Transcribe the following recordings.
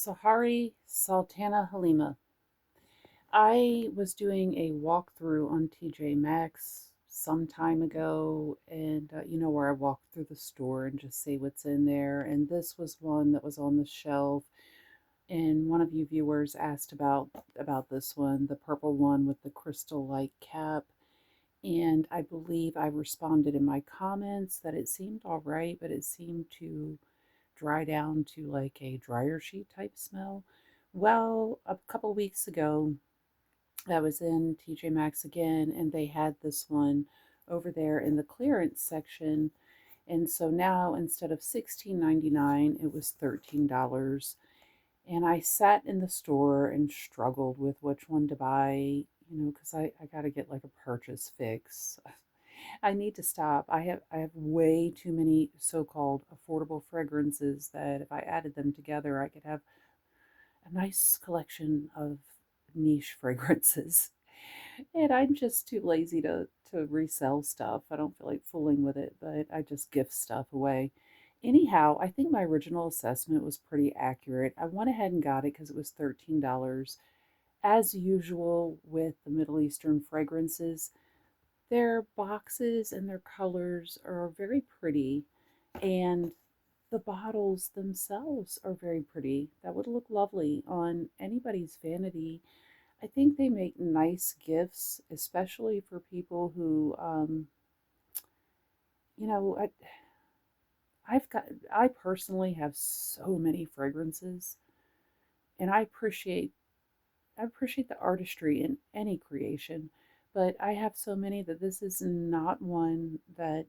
Sahari, Sultana, Halima. I was doing a walkthrough on TJ Maxx some time ago, and where I walk through the store and just see what's in there. And this was one that was on the shelf, and one of you viewers asked about this one, the purple one with the crystal-like cap. And I believe I responded in my comments that it seemed all right, but it seemed to dry down to like a dryer sheet type smell. Well, a couple weeks ago, I was in TJ Maxx again, and they had this one over there in the clearance section. And so now instead of $16.99, it was $13. And I sat in the store and struggled with which one to buy, because I got to get like a purchase fix. I need to stop. I have way too many so-called affordable fragrances that if I added them together, I could have a nice collection of niche fragrances. And I'm just too lazy to resell stuff. I don't feel like fooling with it, but I just gift stuff away. Anyhow, I think my original assessment was pretty accurate. I went ahead and got it because it was $13. As usual with the Middle Eastern fragrances, their boxes and their colors are very pretty, and the bottles themselves are very pretty. That would look lovely on anybody's vanity. I think they make nice gifts, especially for people who, you know, I, I personally have so many fragrances, and I appreciate the artistry in any creation, but I have so many that this is not one that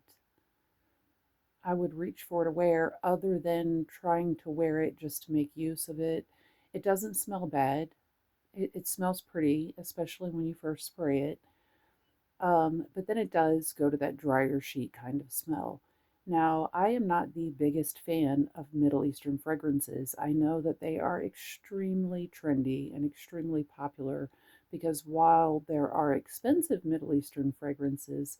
I would reach for to wear other than trying to wear it just to make use of it. It doesn't smell bad. It smells pretty, especially when you first spray it. But then it does go to that dryer sheet kind of smell. Now, I am not the biggest fan of Middle Eastern fragrances. I know that they are extremely trendy and extremely popular because while there are expensive Middle Eastern fragrances,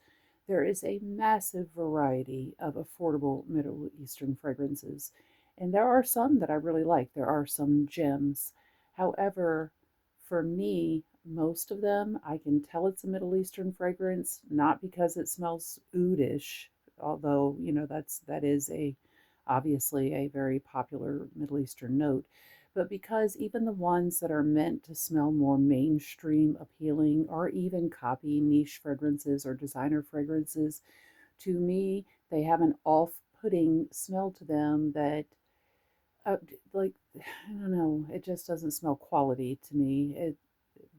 there is a massive variety of affordable Middle Eastern fragrances. And there are some that I really like. There are some gems. However, for me, most of them, I can tell it's a Middle Eastern fragrance, not because it smells oudish, although, that is a obviously a very popular Middle Eastern note, but because even the ones that are meant to smell more mainstream appealing or even copy niche fragrances or designer fragrances, to me, they have an off-putting smell to them that uh, like I don't know, it just doesn't smell quality to me.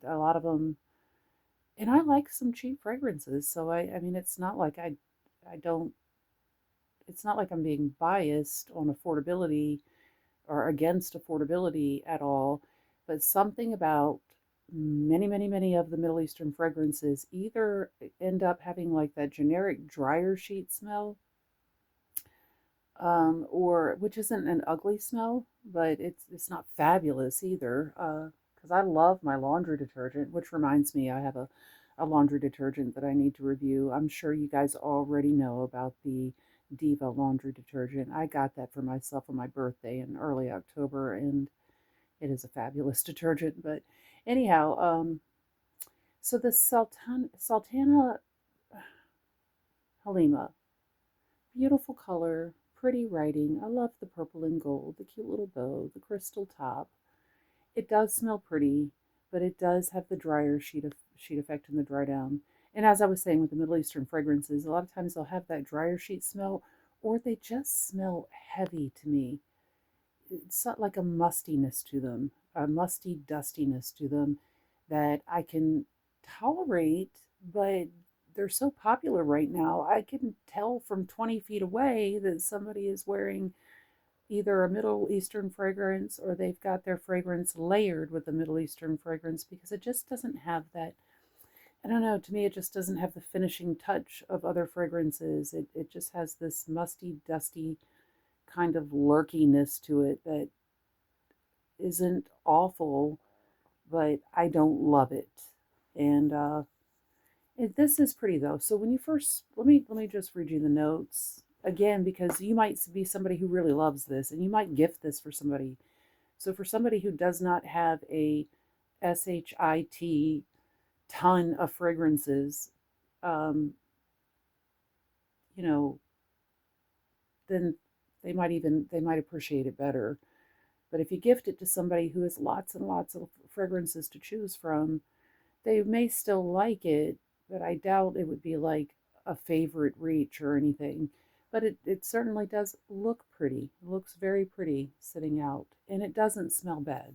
A lot of them, and I like some cheap fragrances, so I mean, I don't, it's not like I'm being biased on affordability or against affordability at all, but something about many of the Middle Eastern fragrances either end up having like that generic dryer sheet smell, or which isn't an ugly smell, but it's not fabulous either. Because I love my laundry detergent, which reminds me, I have a laundry detergent that I need to review. I'm sure you guys already know about the Diva laundry detergent. I got that for myself on my birthday in early October, and it is a fabulous detergent. But anyhow, so the Sultana Halima, beautiful color, pretty writing. I love the purple and gold, the cute little bow, the crystal top. It does smell pretty, but it does have the dryer sheet effect in the dry down. And as I was saying with the Middle Eastern fragrances, a lot of times they'll have that dryer sheet smell, or they just smell heavy to me. It's not like a mustiness to them, a musty dustiness to them that I can tolerate, but they're so popular right now. I can tell from 20 feet away that somebody is wearing either a Middle Eastern fragrance or they've got their fragrance layered with a Middle Eastern fragrance because it just doesn't have that. I don't know, to me, it just doesn't have the finishing touch of other fragrances. It just has this musty, dusty kind of lurkiness to it that isn't awful, but I don't love it. And this is pretty though. So when you first, let me just read you the notes again because you might be somebody who really loves this, and you might gift this for somebody. So for somebody who does not have a SHIT ton of fragrances, um, you know, then they might appreciate it better. But if you gift it to somebody who has lots and lots of fragrances to choose from, they may still like it, but I doubt it would be like a favorite reach or anything. But it certainly does look pretty. It looks very pretty sitting out. And it doesn't smell bad.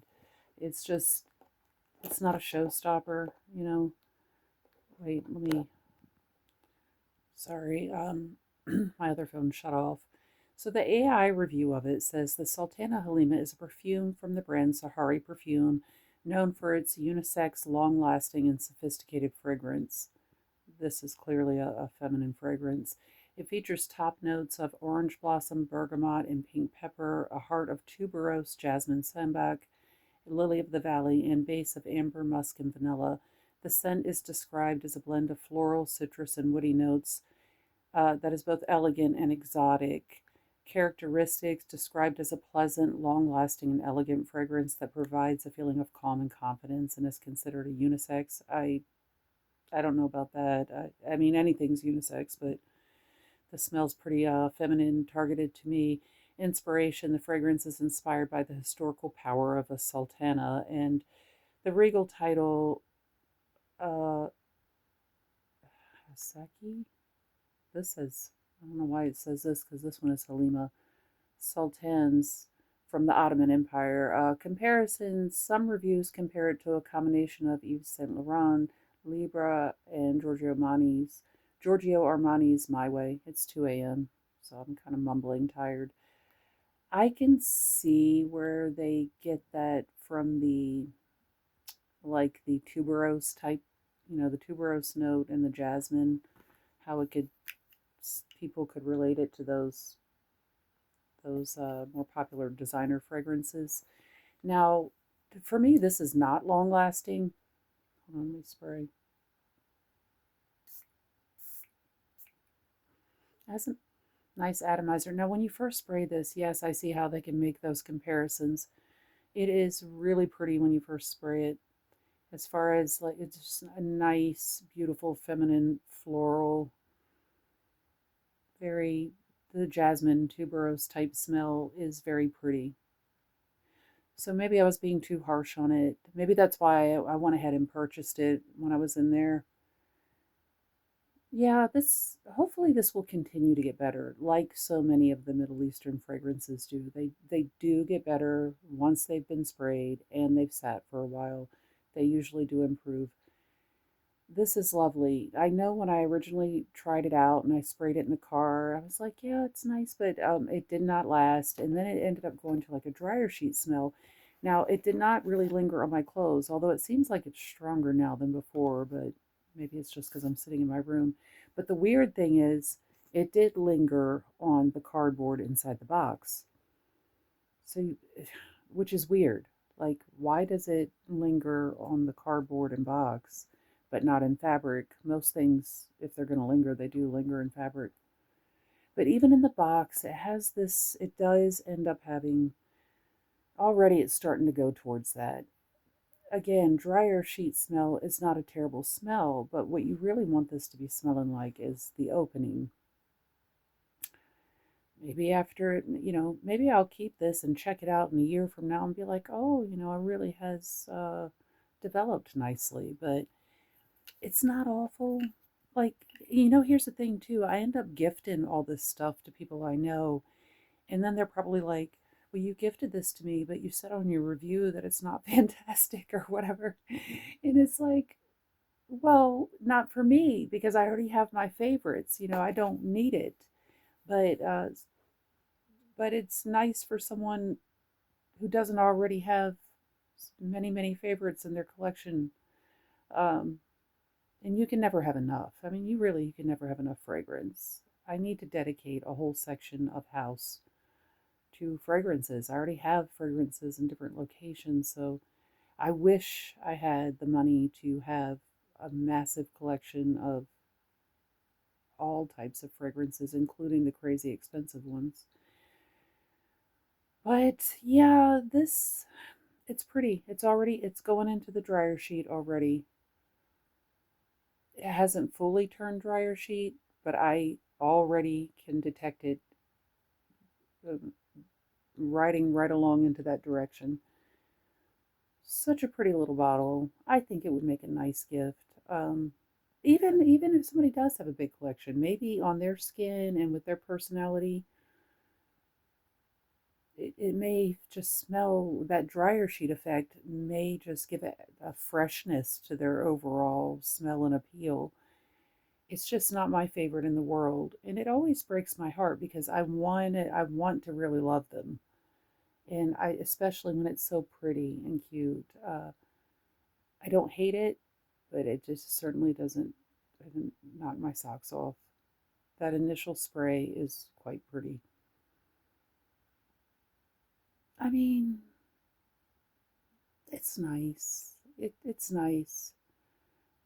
It's just, it's not a showstopper, you know. Wait, let me, sorry, my other phone shut off. So the AI review of it says the Sultana Halima is a perfume from the brand Sahari Perfume, known for its unisex, long-lasting, and sophisticated fragrance. This is clearly a feminine fragrance. It features top notes of orange blossom, bergamot, and pink pepper, a heart of tuberose, jasmine sambac, lily of the valley, and base of amber, musk, and vanilla. The scent is described as a blend of floral, citrus, and woody notes that is both elegant and exotic. Characteristics described as a pleasant, long lasting, and elegant fragrance that provides a feeling of calm and confidence and is considered a unisex. I don't know about that. I mean, anything's unisex, but the smell's pretty feminine, targeted to me. Inspiration: the fragrance is inspired by the historical power of a sultana, and the regal title, uh, Hasaki. This says, I don't know why it says this because this one is Halima. Sultans from the Ottoman Empire. Comparisons: some reviews compare it to a combination of Yves Saint Laurent, Libra, and Giorgio Armani's My Way. It's 2 a.m., so I'm kind of mumbling, tired. I can see where they get that from the tuberose type, the tuberose note and the jasmine, how it could, people could relate it to those more popular designer fragrances. Now, for me, this is not long lasting. Hold on, let me spray. It has a nice atomizer. Now, when you first spray this, yes, I see how they can make those comparisons. It is really pretty when you first spray it. As far as like, it's just a nice, beautiful, feminine, floral, very, the jasmine tuberose type smell is very pretty. So maybe I was being too harsh on it. Maybe that's why I went ahead and purchased it when I was in there. Yeah, this hopefully this will continue to get better, like so many of the Middle Eastern fragrances do. They do get better once they've been sprayed and they've sat for a while. They usually do improve. This is lovely. I know when I originally tried it out and I sprayed it in the car, I was like, yeah, it's nice, but it did not last. And then it ended up going to like a dryer sheet smell. Now, it did not really linger on my clothes, although it seems like it's stronger now than before, but maybe it's just because I'm sitting in my room. But the weird thing is, it did linger on the cardboard inside the box. So, which is weird. Like, why does it linger on the cardboard and box, but not in fabric? Most things, if they're going to linger, they do linger in fabric. But even in the box, it has this, it does end up having, already it's starting to go towards that. Again, dryer sheet smell is not a terrible smell, but what you really want this to be smelling like is the opening. Maybe after, maybe I'll keep this and check it out in a year from now and be like, oh, it really has developed nicely. But it's not awful. Like, here's the thing too. I end up gifting all this stuff to people I know, and then they're probably like, well, you gifted this to me, but you said on your review that it's not fantastic or whatever. And it's like, well, not for me because I already have my favorites. I don't need it. But but it's nice for someone who doesn't already have many, many favorites in their collection. Um, and you can never have enough. I mean, you can never have enough fragrance. I need to dedicate a whole section of house to fragrances. I already have fragrances in different locations, so I wish I had the money to have a massive collection of all types of fragrances, including the crazy expensive ones. But yeah, It's pretty. It's going into the dryer sheet already. It hasn't fully turned dryer sheet, but I already can detect it um, riding right along into that direction. Such a pretty little bottle. I think it would make a nice gift. Even if somebody does have a big collection, maybe on their skin and with their personality, it may just smell that dryer sheet effect may just give it a freshness to their overall smell and appeal. It's just not my favorite in the world, and it always breaks my heart because I want to really love them, and I especially when it's so pretty and cute. I don't hate it, but it just certainly doesn't knock my socks off. That initial spray is quite pretty. I mean, it's nice. It's nice.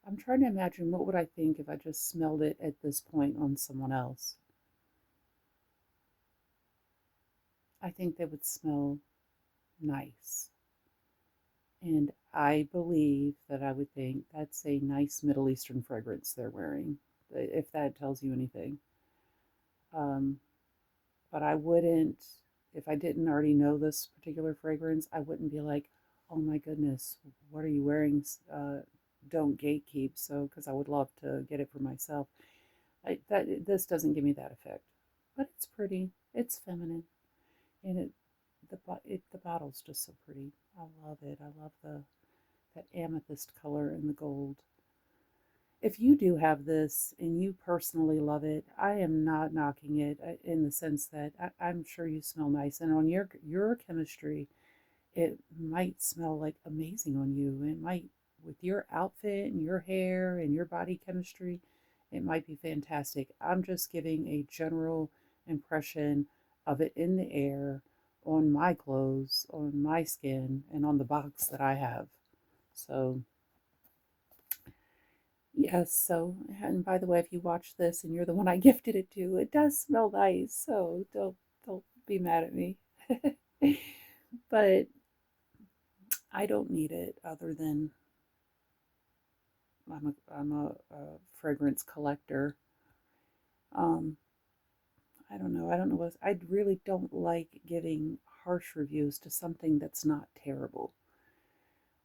I'm trying to imagine what would I think if I just smelled it at this point on someone else. I think they would smell nice. And I believe that I would think that's a nice Middle Eastern fragrance they're wearing, if that tells you anything. Um, but I wouldn't, if I didn't already know this particular fragrance, I wouldn't be like, oh my goodness, what are you wearing? Don't gatekeep. So, because I would love to get it for myself. This doesn't give me that effect, but it's pretty. It's feminine, and the bottle's just so pretty. I love it. I love the that amethyst color and the gold. If you do have this and you personally love it, I am not knocking it in the sense that I'm sure you smell nice, and on your chemistry, it might smell like amazing on you. It might, with your outfit and your hair and your body chemistry, it might be fantastic. I'm just giving a general impression of it in the air, on my clothes, on my skin, and on the box that I have. So, yes, so, and by the way, if you watch this and you're the one I gifted it to, it does smell nice, so don't be mad at me. But I don't need it other than I'm a fragrance collector. Um, I don't know. I don't know what I really don't like giving harsh reviews to something that's not terrible.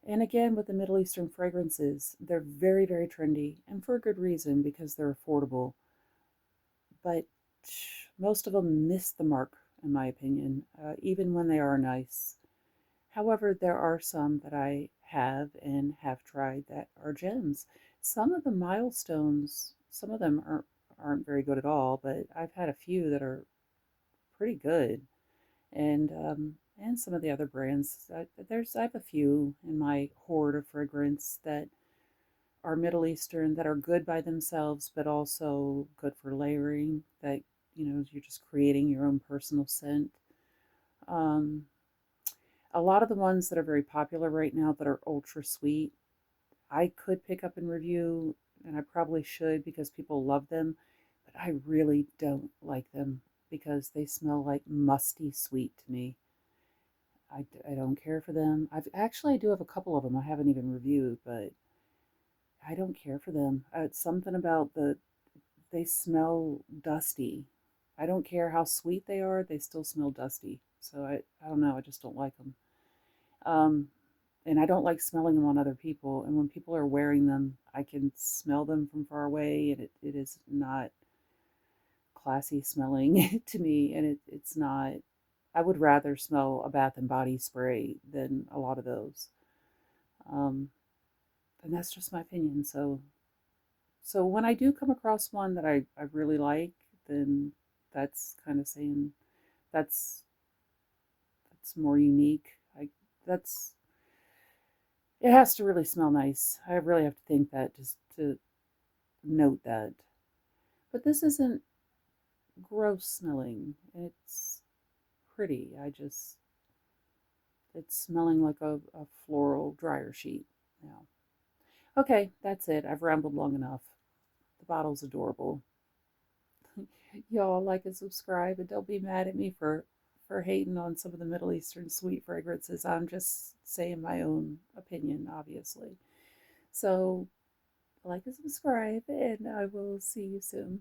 And again, with the Middle Eastern fragrances, they're very, very trendy, and for a good reason because they're affordable. But most of them miss the mark, in my opinion, even when they are nice. However, there are some that I have and have tried that are gems. Some of the milestones, some of them aren't very good at all, but I've had a few that are pretty good. And some of the other brands, I have a few in my hoard of fragrance that are Middle Eastern that are good by themselves, but also good for layering. That you're just creating your own personal scent. Um, a lot of the ones that are very popular right now that are ultra sweet, I could pick up and review, and I probably should because people love them, but I really don't like them because they smell like musty sweet to me. I don't care for them. I do have a couple of them I haven't even reviewed, but I don't care for them. It's something about they smell dusty. I don't care how sweet they are, they still smell dusty. So I don't know, I just don't like them. Um, and I don't like smelling them on other people. And when people are wearing them, I can smell them from far away, and it is not classy smelling to me. And it's not, I would rather smell a Bath and Body spray than a lot of those. Um, and that's just my opinion. So when I do come across one that I really like, then that's kind of saying that's that's more unique. That's it has to really smell nice. I really have to think that just to note that. But this isn't gross smelling. It's pretty. It's smelling like a floral dryer sheet now. Okay, that's it. I've rambled long enough. The bottle's adorable. Y'all like and subscribe, and don't be mad at me for for hating on some of the Middle Eastern sweet fragrances. I'm just saying my own opinion, obviously. So, like and subscribe, and I will see you soon.